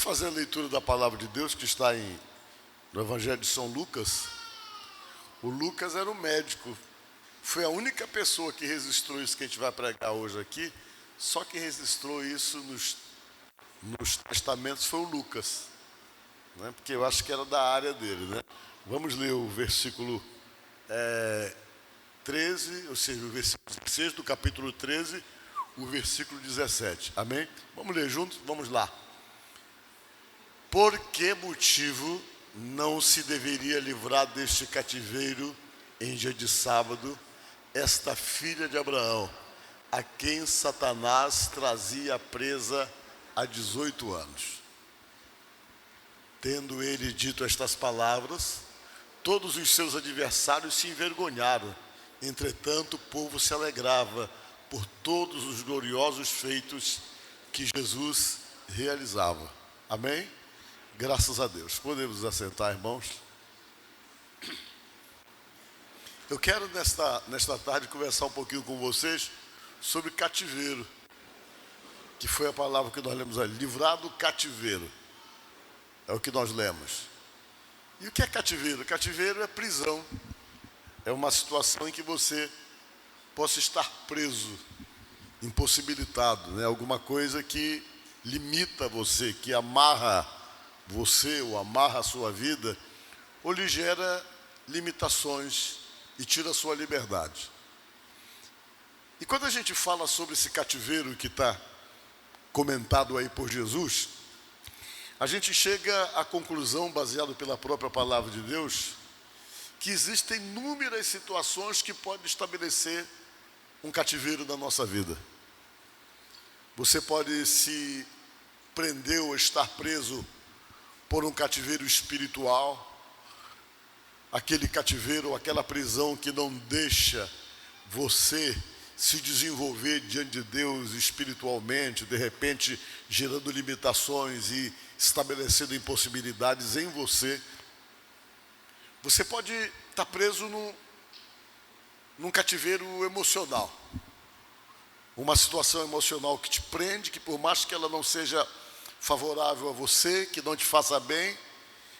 fazer a leitura da palavra de Deus que está no Evangelho de São Lucas. O Lucas era o médico. Foi a única pessoa que registrou isso que a gente vai pregar hoje aqui. Só que registrou isso nos testamentos foi o Lucas, né? Porque eu acho que era da área dele, né? Vamos ler o versículo 13, ou seja, o versículo 16 do capítulo 13, o versículo 17. Amém? Vamos ler juntos? Vamos lá. Por que motivo não se deveria livrar deste cativeiro em dia de sábado esta filha de Abraão, a quem Satanás trazia presa há 18 anos? Tendo ele dito estas palavras, todos os seus adversários se envergonharam. Entretanto, o povo se alegrava por todos os gloriosos feitos que Jesus realizava. Amém? Graças a Deus. Podemos nos assentar, irmãos? Eu quero nesta tarde conversar um pouquinho com vocês sobre cativeiro, que foi a palavra que nós lemos ali, livrar do cativeiro. É o que nós lemos. E o que é cativeiro? Cativeiro é prisão. É uma situação em que você possa estar preso, impossibilitado, né? Alguma coisa que limita você, que amarra você ou amarra a sua vida, ou lhe gera limitações e tira a sua liberdade. E quando a gente fala sobre esse cativeiro que está comentado aí por Jesus, a gente chega à conclusão, baseado pela própria palavra de Deus, que existem inúmeras situações que podem estabelecer um cativeiro na nossa vida. Você pode se prender ou estar preso por um cativeiro espiritual, aquele cativeiro ou aquela prisão que não deixa você se desenvolver diante de Deus espiritualmente, de repente gerando limitações e estabelecendo impossibilidades em você. Você pode estar preso num cativeiro emocional, uma situação emocional que te prende, que por mais que ela não seja favorável a você, que não te faça bem,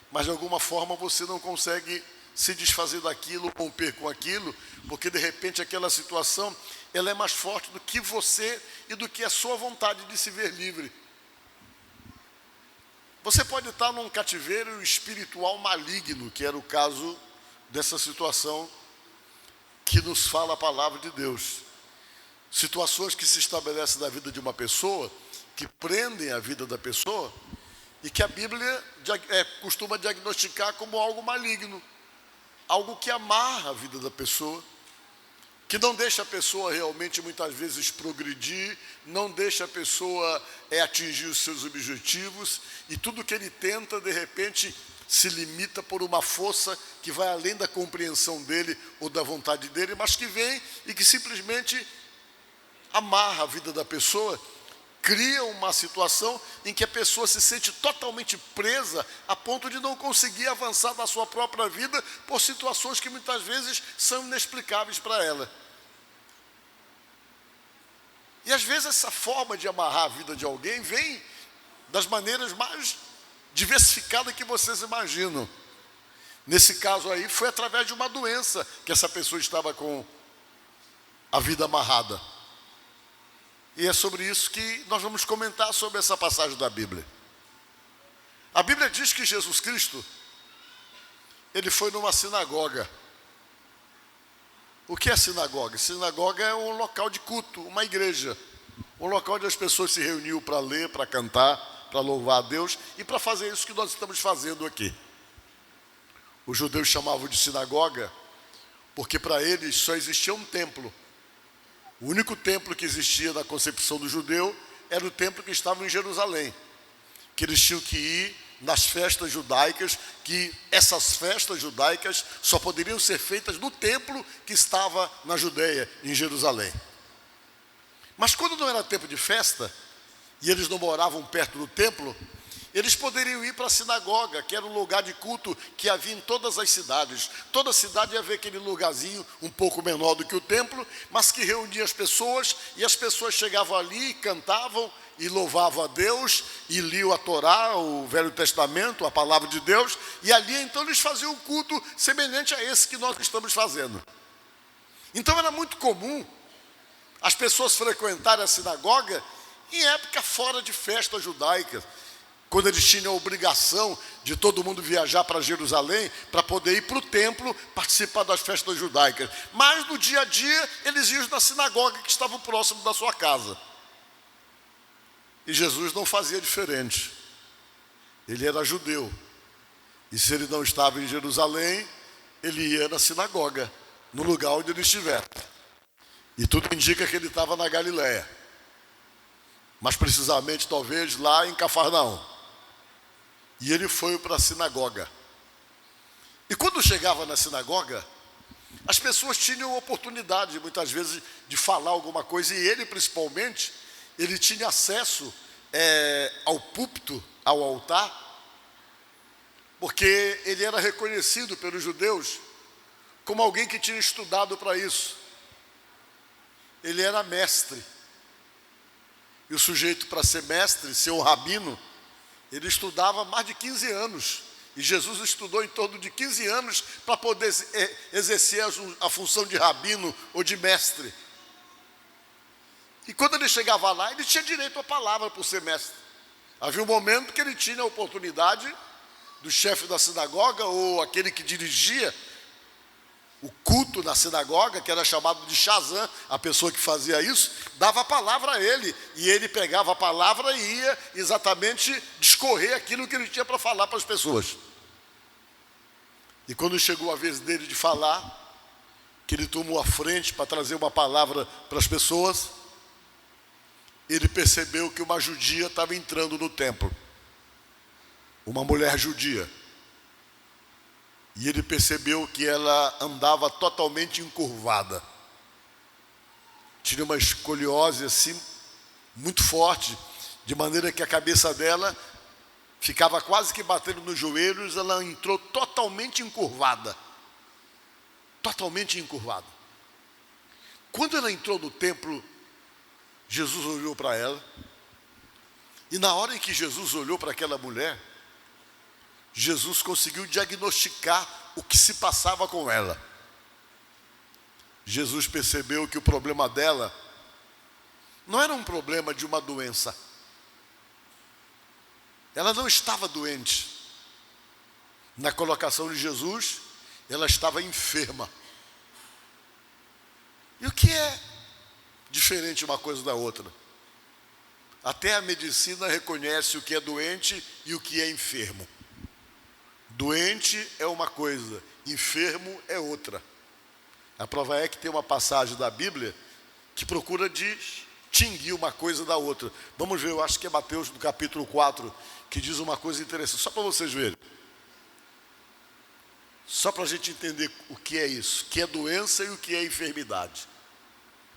mas de alguma forma você não consegue se desfazer daquilo, romper com aquilo, porque de repente aquela situação ela é mais forte do que você e do que a sua vontade de se ver livre. Você pode estar num cativeiro espiritual maligno, que era o caso dessa situação que nos fala a palavra de Deus. Situações que se estabelecem na vida de uma pessoa, que prendem a vida da pessoa e que a Bíblia costuma diagnosticar como algo maligno, algo que amarra a vida da pessoa, que não deixa a pessoa realmente muitas vezes progredir, não deixa a pessoa atingir os seus objetivos, e tudo que ele tenta de repente se limita por uma força que vai além da compreensão dele ou da vontade dele, mas que vem e que simplesmente amarra a vida da pessoa, cria uma situação em que a pessoa se sente totalmente presa a ponto de não conseguir avançar na sua própria vida por situações que muitas vezes são inexplicáveis para ela. E às vezes essa forma de amarrar a vida de alguém vem das maneiras mais diversificadas que vocês imaginam. Nesse caso aí foi através de uma doença que essa pessoa estava com a vida amarrada. E é sobre isso que nós vamos comentar sobre essa passagem da Bíblia. A Bíblia diz que Jesus Cristo, ele foi numa sinagoga. O que é sinagoga? Sinagoga é um local de culto, uma igreja. Um local onde as pessoas se reuniam para ler, para cantar, para louvar a Deus e para fazer isso que nós estamos fazendo aqui. Os judeus chamavam de sinagoga porque para eles só existia um templo. O único templo que existia na concepção do judeu era o templo que estava em Jerusalém, que eles tinham que ir nas festas judaicas, que essas festas judaicas só poderiam ser feitas no templo que estava na Judeia, em Jerusalém. Mas quando não era tempo de festa, e eles não moravam perto do templo, eles poderiam ir para a sinagoga, que era um lugar de culto que havia em todas as cidades. Toda cidade ia haver aquele lugarzinho um pouco menor do que o templo, mas que reunia as pessoas, e as pessoas chegavam ali, cantavam e louvavam a Deus, e liam a Torá, o Velho Testamento, a palavra de Deus, e ali então eles faziam um culto semelhante a esse que nós estamos fazendo. Então era muito comum as pessoas frequentarem a sinagoga em época fora de festa judaica, quando eles tinham a obrigação de todo mundo viajar para Jerusalém para poder ir para o templo participar das festas judaicas. Mas no dia a dia eles iam na sinagoga que estava próximo da sua casa. E Jesus não fazia diferente. Ele era judeu. E se ele não estava em Jerusalém, ele ia na sinagoga, no lugar onde ele estivesse. E tudo indica que ele estava na Galileia. Mas precisamente talvez lá em Cafarnaum. E ele foi para a sinagoga. E quando chegava na sinagoga, as pessoas tinham oportunidade, muitas vezes, de falar alguma coisa. E ele, principalmente, ele tinha acesso ao púlpito, ao altar, porque ele era reconhecido pelos judeus como alguém que tinha estudado para isso. Ele era mestre. E o sujeito, para ser mestre, ser um rabino, ele estudava mais de 15 anos. E Jesus estudou em torno de 15 anos para poder exercer a função de rabino ou de mestre. E quando ele chegava lá, ele tinha direito à palavra por ser mestre. Havia um momento que ele tinha a oportunidade do chefe da sinagoga ou aquele que dirigia o culto na sinagoga, que era chamado de Shazam, a pessoa que fazia isso, dava a palavra a ele, e ele pegava a palavra e ia exatamente discorrer aquilo que ele tinha para falar para as pessoas. E quando chegou a vez dele de falar, que ele tomou a frente para trazer uma palavra para as pessoas, ele percebeu que uma judia estava entrando no templo, uma mulher judia. E ele percebeu que ela andava totalmente encurvada. Tinha uma escoliose assim, muito forte, de maneira que a cabeça dela ficava quase que batendo nos joelhos. Ela entrou totalmente encurvada. Totalmente encurvada. Quando ela entrou no templo, Jesus olhou para ela. E na hora em que Jesus olhou para aquela mulher, Jesus conseguiu diagnosticar o que se passava com ela. Jesus percebeu que o problema dela não era um problema de uma doença. Ela não estava doente. Na colocação de Jesus, ela estava enferma. E o que é diferente uma coisa da outra? Até a medicina reconhece o que é doente e o que é enfermo. Doente é uma coisa, enfermo é outra. A prova é que tem uma passagem da Bíblia que procura distinguir uma coisa da outra. Vamos ver, eu acho que é Mateus no capítulo 4, que diz uma coisa interessante, só para vocês verem. Só para a gente entender o que é isso, o que é doença e o que é enfermidade.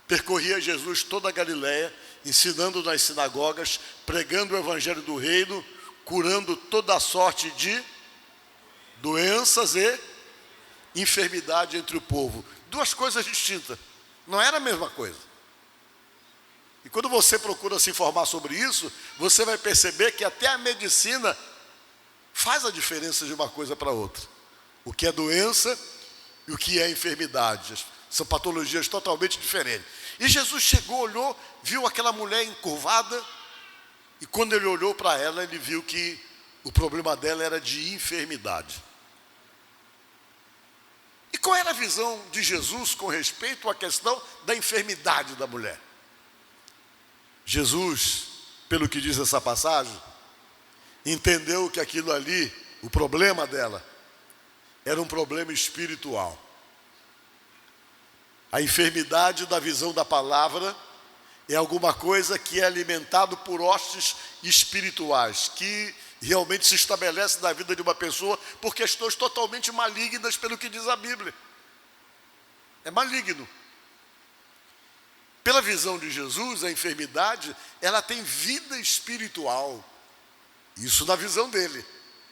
Percorria Jesus toda a Galileia, ensinando nas sinagogas, pregando o evangelho do reino, curando toda a sorte de doenças e enfermidade entre o povo. Duas coisas distintas. Não era a mesma coisa. E quando você procura se informar sobre isso, você vai perceber que até a medicina faz a diferença de uma coisa para outra. O que é doença e o que é enfermidade. São patologias totalmente diferentes. E Jesus chegou, olhou, viu aquela mulher encurvada, e quando ele olhou para ela, ele viu que o problema dela era de enfermidade. E qual era a visão de Jesus com respeito à questão da enfermidade da mulher? Jesus, pelo que diz essa passagem, entendeu que aquilo ali, o problema dela, era um problema espiritual. A enfermidade da visão da palavra é alguma coisa que é alimentado por hostes espirituais, que realmente se estabelece na vida de uma pessoa por questões totalmente malignas, pelo que diz a Bíblia. É maligno. Pela visão de Jesus, a enfermidade, ela tem vida espiritual. Isso na visão dele.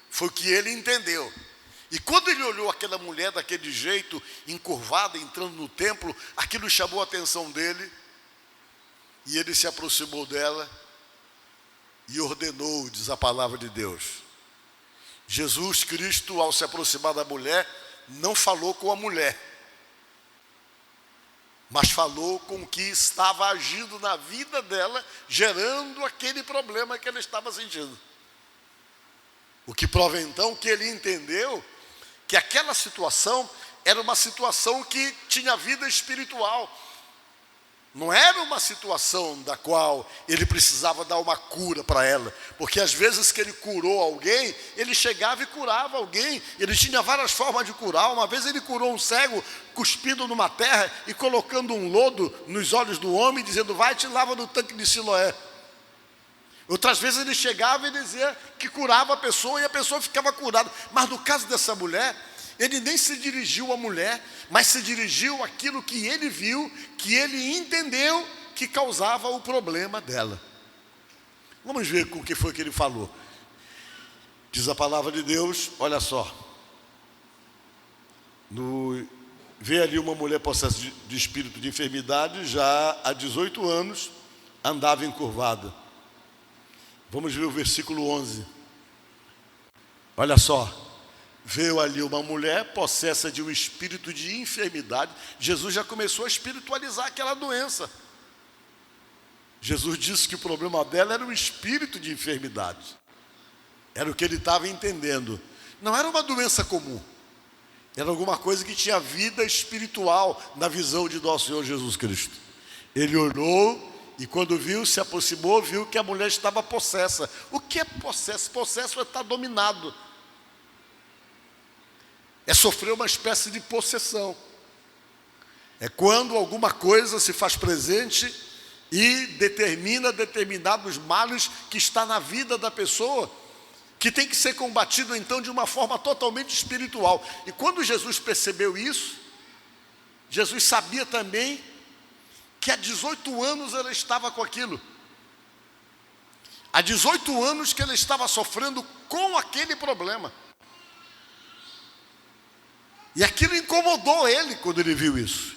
Foi o que ele entendeu. E quando ele olhou aquela mulher daquele jeito, encurvada, entrando no templo, aquilo chamou a atenção dele. E ele se aproximou dela e ordenou, diz a palavra de Deus. Jesus Cristo, ao se aproximar da mulher, não falou com a mulher, mas falou com o que estava agindo na vida dela, gerando aquele problema que ela estava sentindo. O que prova então que ele entendeu que aquela situação era uma situação que tinha vida espiritual. Não era uma situação da qual ele precisava dar uma cura para ela, porque às vezes que ele curou alguém, ele chegava e curava alguém, ele tinha várias formas de curar. Uma vez ele curou um cego, cuspindo numa terra e colocando um lodo nos olhos do homem, dizendo, vai e te lava no tanque de Siloé. Outras vezes ele chegava e dizia que curava a pessoa e a pessoa ficava curada. Mas no caso dessa mulher, ele nem se dirigiu à mulher, mas se dirigiu àquilo que ele viu, que ele entendeu que causava o problema dela. Vamos ver com o que foi que ele falou. Diz a palavra de Deus, olha só. Vê ali uma mulher possessa de espírito de enfermidade, já há 18 anos, andava encurvada. Vamos ver o versículo 11. Olha só. Veio ali uma mulher possessa de um espírito de enfermidade. Jesus já começou a espiritualizar aquela doença. Jesus disse que o problema dela era um espírito de enfermidade. Era o que ele estava entendendo. Não era uma doença comum. Era alguma coisa que tinha vida espiritual na visão de nosso Senhor Jesus Cristo. Ele olhou e quando viu, se aproximou, viu que a mulher estava possessa. O que é possesso? Possesso é estar dominado. É sofrer uma espécie de possessão. É quando alguma coisa se faz presente e determina determinados males que está na vida da pessoa, que tem que ser combatido então de uma forma totalmente espiritual. E quando Jesus percebeu isso, Jesus sabia também que há 18 anos ela estava com aquilo. Há 18 anos que ela estava sofrendo com aquele problema. E aquilo incomodou ele quando ele viu isso.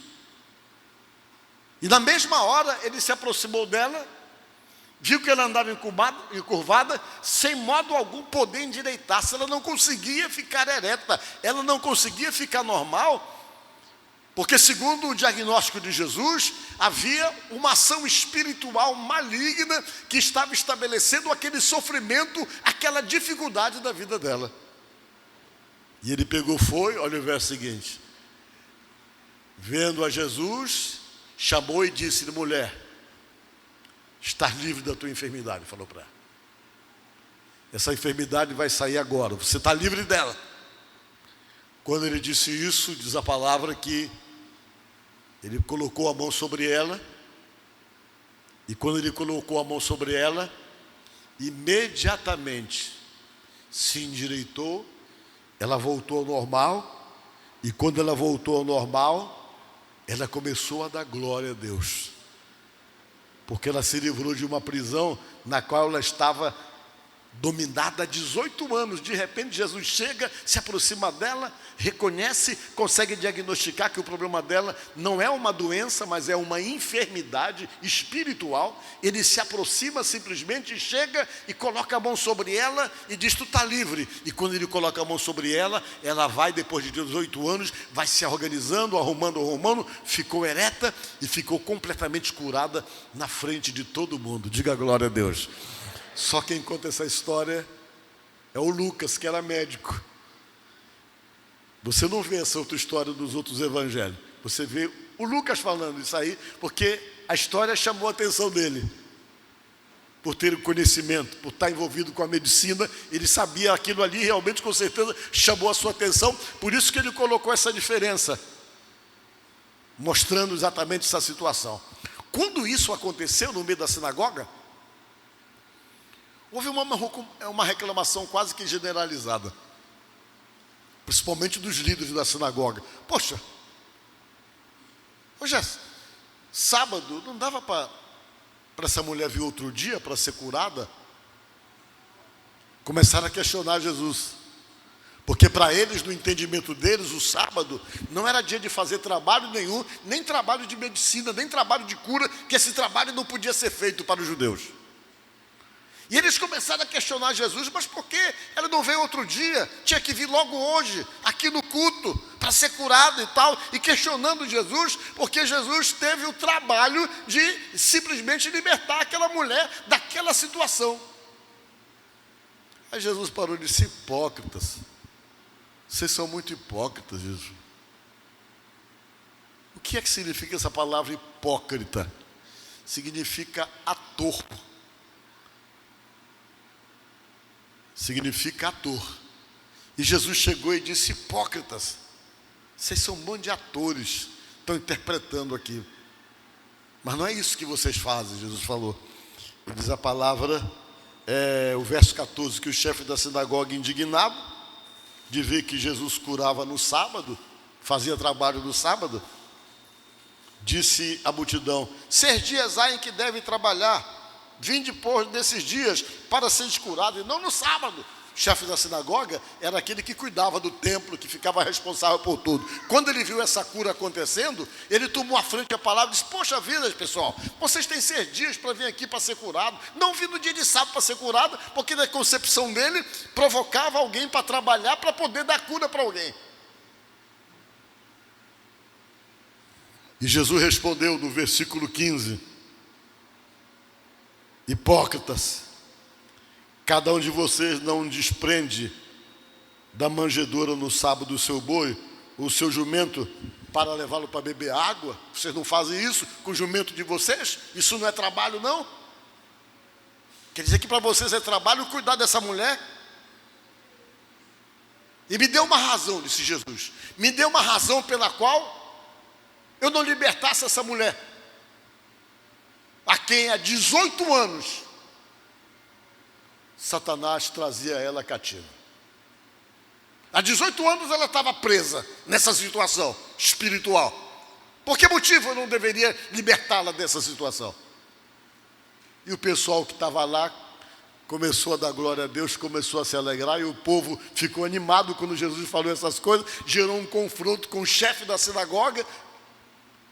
E na mesma hora ele se aproximou dela, viu que ela andava encurvada, sem modo algum poder endireitar-se. Ela não conseguia ficar ereta, ela não conseguia ficar normal, porque segundo o diagnóstico de Jesus, havia uma ação espiritual maligna que estava estabelecendo aquele sofrimento, aquela dificuldade da vida dela. E ele pegou, olha o verso seguinte. Vendo a Jesus, chamou e disse, mulher, estás livre da tua enfermidade, falou para ela. Essa enfermidade vai sair agora, você está livre dela. Quando ele disse isso, diz a palavra que ele colocou a mão sobre ela, e quando ele colocou a mão sobre ela, imediatamente se endireitou, ela voltou ao normal, e quando ela voltou ao normal, ela começou a dar glória a Deus, porque ela se livrou de uma prisão na qual ela estava dominada há 18 anos. De repente Jesus chega, se aproxima dela, reconhece, consegue diagnosticar que o problema dela não é uma doença, mas é uma enfermidade espiritual. Ele se aproxima simplesmente, chega e coloca a mão sobre ela e diz, tu está livre. E quando ele coloca a mão sobre ela, ela vai, depois de 18 anos, vai se organizando, arrumando, ficou ereta e ficou completamente curada na frente de todo mundo. Diga glória a Deus. Só quem conta essa história é o Lucas, que era médico. Você não vê essa outra história dos outros evangelhos. Você vê o Lucas falando isso aí, porque a história chamou a atenção dele. Por ter conhecimento, por estar envolvido com a medicina, ele sabia aquilo ali, realmente, com certeza, chamou a sua atenção. Por isso que ele colocou essa diferença, mostrando exatamente essa situação. Quando isso aconteceu no meio da sinagoga, houve uma reclamação quase que generalizada, principalmente dos líderes da sinagoga. Poxa, hoje é sábado, não dava para essa mulher vir outro dia para ser curada? Começaram a questionar Jesus, porque para eles, no entendimento deles, o sábado não era dia de fazer trabalho nenhum, nem trabalho de medicina, nem trabalho de cura, que esse trabalho não podia ser feito para os judeus. E eles começaram a questionar Jesus, mas por que ela não veio outro dia? Tinha que vir logo hoje, aqui no culto, para ser curado e tal. E questionando Jesus, porque Jesus teve o trabalho de simplesmente libertar aquela mulher daquela situação. Aí Jesus parou e disse: hipócritas, vocês são muito hipócritas, Jesus. O que é que significa essa palavra hipócrita? Significa ator. Significa ator. E Jesus chegou e disse: hipócritas, vocês são um monte de atores, estão interpretando aqui. Mas não é isso que vocês fazem, Jesus falou. E diz a palavra, o verso 14, que o chefe da sinagoga, indignado de ver que Jesus curava no sábado, fazia trabalho no sábado, disse à multidão: 6 dias há em que deve trabalhar, vinde depois desses dias para seres curado, e não no sábado. O chefe da sinagoga era aquele que cuidava do templo, que ficava responsável por tudo. Quando ele viu essa cura acontecendo, ele tomou à frente a palavra e disse: poxa vida, pessoal, vocês têm 6 dias para vir aqui para ser curado, não vim no dia de sábado para ser curado, porque na concepção dele provocava alguém para trabalhar para poder dar cura para alguém. E Jesus respondeu no versículo 15: hipócritas, cada um de vocês não desprende da manjedoura no sábado o seu boi, o seu jumento, para levá-lo para beber água? Vocês não fazem isso com o jumento de vocês? Isso não é trabalho, não? Quer dizer que para vocês é trabalho cuidar dessa mulher? E me deu uma razão, disse Jesus, me deu uma razão pela qual eu não libertasse essa mulher, a quem há 18 anos Satanás trazia ela cativa. Há 18 anos ela estava presa nessa situação espiritual. Por que motivo eu não deveria libertá-la dessa situação? E o pessoal que estava lá começou a dar glória a Deus, começou a se alegrar, e o povo ficou animado quando Jesus falou essas coisas, gerou um confronto com o chefe da sinagoga.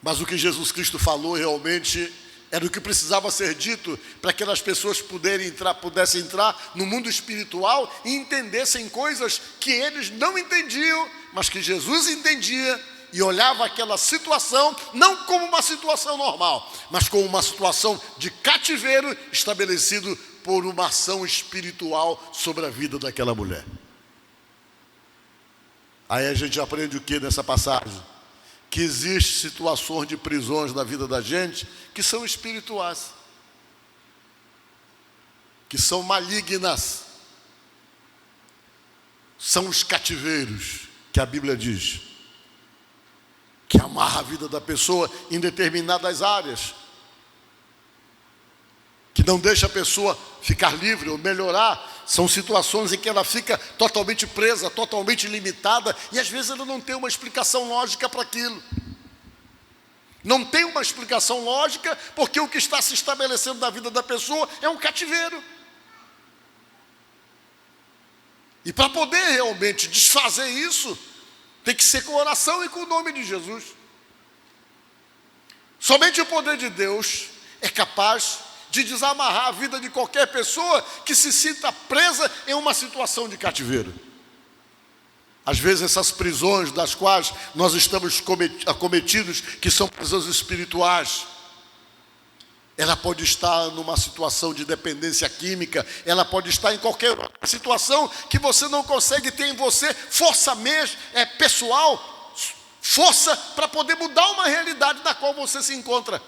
Mas o que Jesus Cristo falou realmente era o que precisava ser dito para que aquelas pessoas pudessem entrar no mundo espiritual e entendessem coisas que eles não entendiam, mas que Jesus entendia e olhava aquela situação não como uma situação normal, mas como uma situação de cativeiro estabelecido por uma ação espiritual sobre a vida daquela mulher. Aí a gente aprende o que nessa passagem? Que existem situações de prisões na vida da gente que são espirituais, que são malignas, são os cativeiros que a Bíblia diz, que amarra a vida da pessoa em determinadas áreas, que não deixa a pessoa ficar livre ou melhorar. São situações em que ela fica totalmente presa, totalmente limitada, e às vezes ela não tem uma explicação lógica para aquilo. Não tem uma explicação lógica, porque o que está se estabelecendo na vida da pessoa é um cativeiro. E para poder realmente desfazer isso, tem que ser com oração e com o nome de Jesus. Somente o poder de Deus é capaz de desamarrar a vida de qualquer pessoa que se sinta presa em uma situação de cativeiro. Às vezes essas prisões das quais nós estamos acometidos, que são prisões espirituais, ela pode estar numa situação de dependência química, ela pode estar em qualquer situação que você não consegue ter em você força pessoal, força para poder mudar uma realidade na qual você se encontra.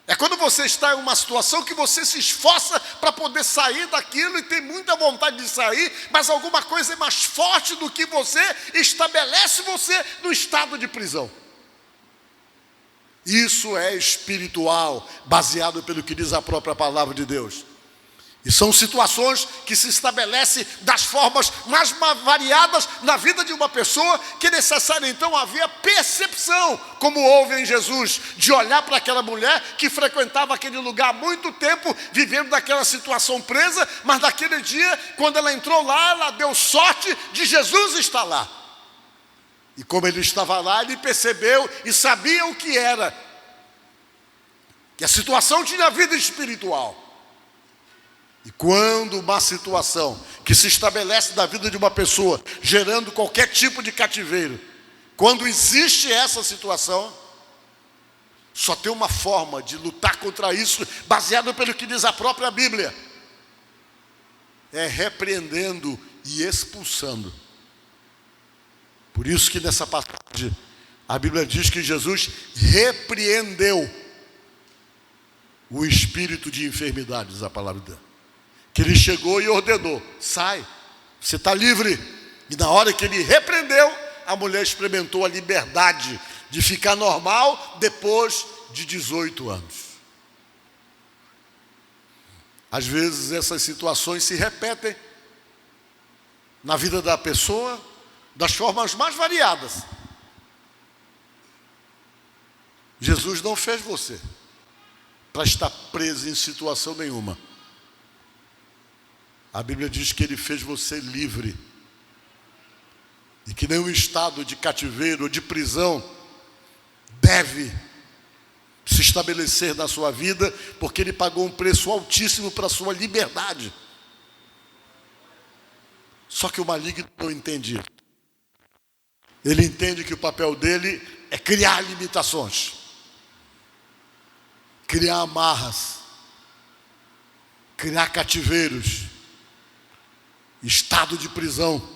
É quando você está em uma situação que você se esforça para poder sair daquilo e tem muita vontade de sair, mas alguma coisa é mais forte do que você, estabelece você no estado de prisão. Isso é espiritual, baseado pelo que diz a própria palavra de Deus. E são situações que se estabelecem das formas mais variadas na vida de uma pessoa, que é necessário então haver percepção, como houve em Jesus, de olhar para aquela mulher que frequentava aquele lugar há muito tempo, vivendo daquela situação presa, mas naquele dia, quando ela entrou lá, ela deu sorte de Jesus estar lá. E como ele estava lá, ele percebeu e sabia o que era, que a situação tinha vida espiritual. E quando uma situação que se estabelece na vida de uma pessoa, gerando qualquer tipo de cativeiro, quando existe essa situação, só tem uma forma de lutar contra isso, baseado pelo que diz a própria Bíblia: é repreendendo e expulsando. Por isso que nessa passagem a Bíblia diz que Jesus repreendeu o espírito de enfermidade, diz a palavra de Deus. Que ele chegou e ordenou: sai, você está livre. E na hora que ele repreendeu, a mulher experimentou a liberdade de ficar normal depois de 18 anos. Às vezes essas situações se repetem na vida da pessoa das formas mais variadas. Jesus não fez você para estar preso em situação nenhuma. A Bíblia diz que ele fez você livre. E que nenhum estado de cativeiro ou de prisão deve se estabelecer na sua vida, porque ele pagou um preço altíssimo para a sua liberdade. Só que o maligno não entende isso. Ele entende que o papel dele é criar limitações, criar amarras, criar cativeiros, estado de prisão,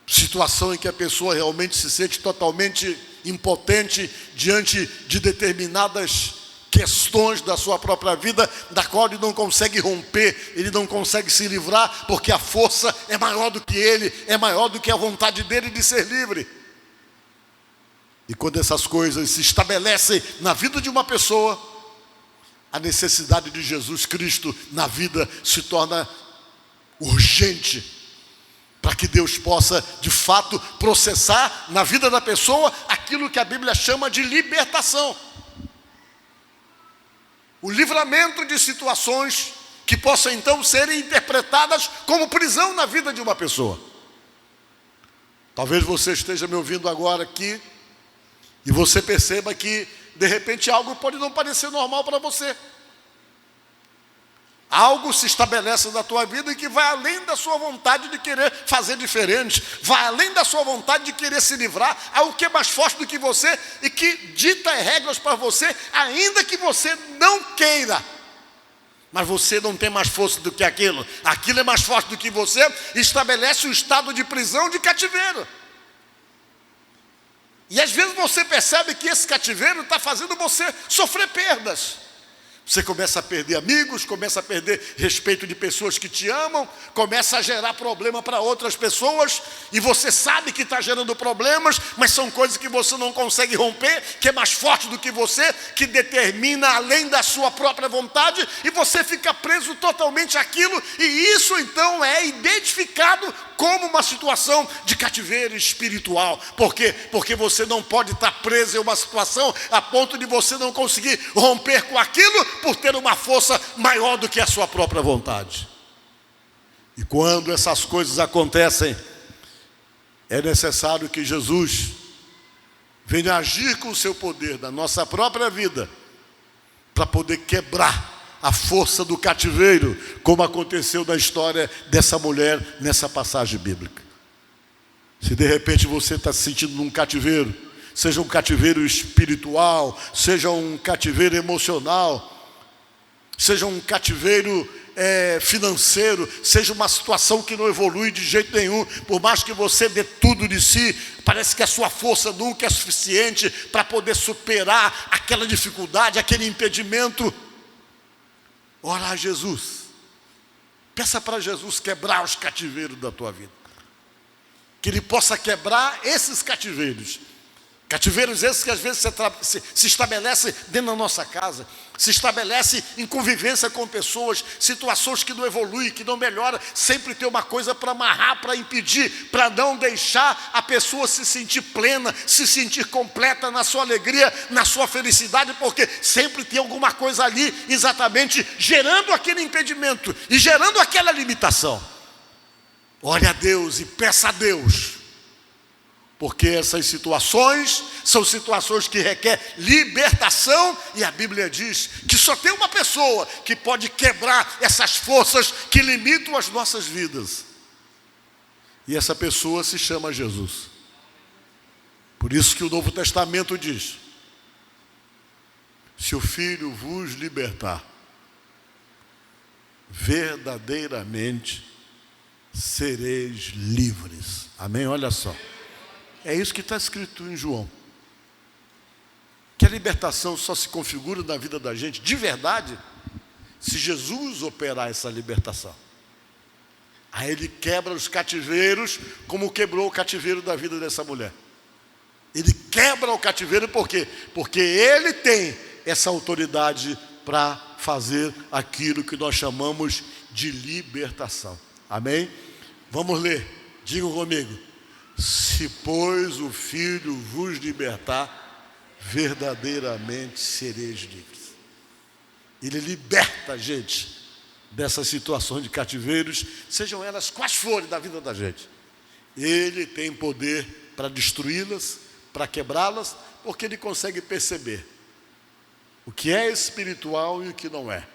situação em que a pessoa realmente se sente totalmente impotente diante de determinadas questões da sua própria vida, da qual ele não consegue romper, ele não consegue se livrar, porque a força é maior do que ele, é maior do que a vontade dele de ser livre. E quando essas coisas se estabelecem na vida de uma pessoa, a necessidade de Jesus Cristo na vida se torna urgente, para que Deus possa, de fato, processar na vida da pessoa aquilo que a Bíblia chama de libertação. O livramento de situações que possam então serem interpretadas como prisão na vida de uma pessoa. Talvez você esteja me ouvindo agora aqui e você perceba que, de repente, algo pode não parecer normal para você. Algo se estabelece na tua vida e que vai além da sua vontade de querer fazer diferente, vai além da sua vontade de querer se livrar, algo que é mais forte do que você e que dita regras para você, ainda que você não queira. Mas você não tem mais força do que aquilo, aquilo é mais forte do que você, e estabelece um estado de prisão, de cativeiro. E às vezes você percebe que esse cativeiro está fazendo você sofrer perdas. Você começa a perder amigos, começa a perder respeito de pessoas que te amam, começa a gerar problema para outras pessoas, e você sabe que está gerando problemas, mas são coisas que você não consegue romper, que é mais forte do que você, que determina além da sua própria vontade, e você fica preso totalmente àquilo, e isso então é identificado como uma situação de cativeiro espiritual. Por quê? Porque você não pode estar preso em uma situação a ponto de você não conseguir romper com aquilo por ter uma força maior do que a sua própria vontade. E quando essas coisas acontecem, é necessário que Jesus venha agir com o seu poder na nossa própria vida, para poder quebrar a força do cativeiro, como aconteceu na história dessa mulher nessa passagem bíblica. Se de repente você está se sentindo num cativeiro, seja um cativeiro espiritual, seja um cativeiro emocional, seja um cativeiro financeiro, seja uma situação que não evolui de jeito nenhum, por mais que você dê tudo de si, parece que a sua força nunca é suficiente para poder superar aquela dificuldade, aquele impedimento. Ora a Jesus, peça para Jesus quebrar os cativeiros da tua vida, que Ele possa quebrar esses cativeiros. Cativeiros esses que às vezes se estabelece dentro da nossa casa, se estabelece em convivência com pessoas, situações que não evoluem, que não melhoram, sempre tem uma coisa para amarrar, para impedir, para não deixar a pessoa se sentir plena, se sentir completa na sua alegria, na sua felicidade, porque sempre tem alguma coisa ali exatamente gerando aquele impedimento e gerando aquela limitação. Ore a Deus e peça a Deus Porque essas situações são situações que requerem libertação, e a Bíblia diz que só tem uma pessoa que pode quebrar essas forças que limitam as nossas vidas. E essa pessoa se chama Jesus. Por isso que o Novo Testamento diz: se o Filho vos libertar, verdadeiramente sereis livres. Amém? Olha só. É isso que está escrito em João. Que a libertação só se configura na vida da gente, de verdade, se Jesus operar essa libertação. Aí ele quebra os cativeiros, como quebrou o cativeiro da vida dessa mulher. Ele quebra o cativeiro por quê? Porque ele tem essa autoridade para fazer aquilo que nós chamamos de libertação. Amém? Vamos ler. Digam comigo. Se, pois, o Filho vos libertar, verdadeiramente sereis livres. Ele liberta a gente dessas situações de cativeiros, sejam elas quais forem da vida da gente. Ele tem poder para destruí-las, para quebrá-las, porque ele consegue perceber o que é espiritual e o que não é.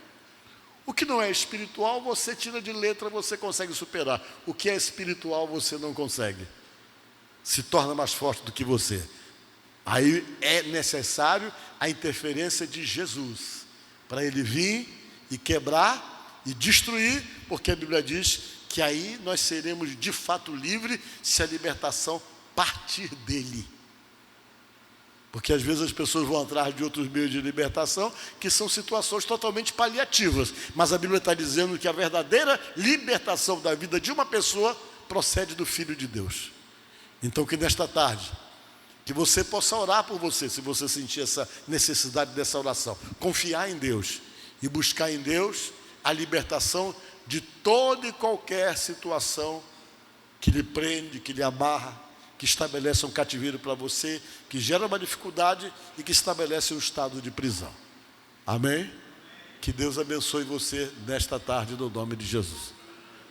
O que não é espiritual, você tira de letra, você consegue superar. O que é espiritual, você não consegue. Se torna mais forte do que você. Aí é necessário a interferência de Jesus, para ele vir e quebrar e destruir, porque a Bíblia diz que aí nós seremos de fato livres se a libertação partir dele. Porque às vezes as pessoas vão atrás de outros meios de libertação, que são situações totalmente paliativas. Mas a Bíblia está dizendo que a verdadeira libertação da vida de uma pessoa procede do Filho de Deus. Então que nesta tarde, que você possa orar por você, se você sentir essa necessidade dessa oração. Confiar em Deus e buscar em Deus a libertação de toda e qualquer situação que lhe prende, que lhe amarra, que estabelece um cativeiro para você, que gera uma dificuldade e que estabelece um estado de prisão. Amém? Que Deus abençoe você nesta tarde, no nome de Jesus.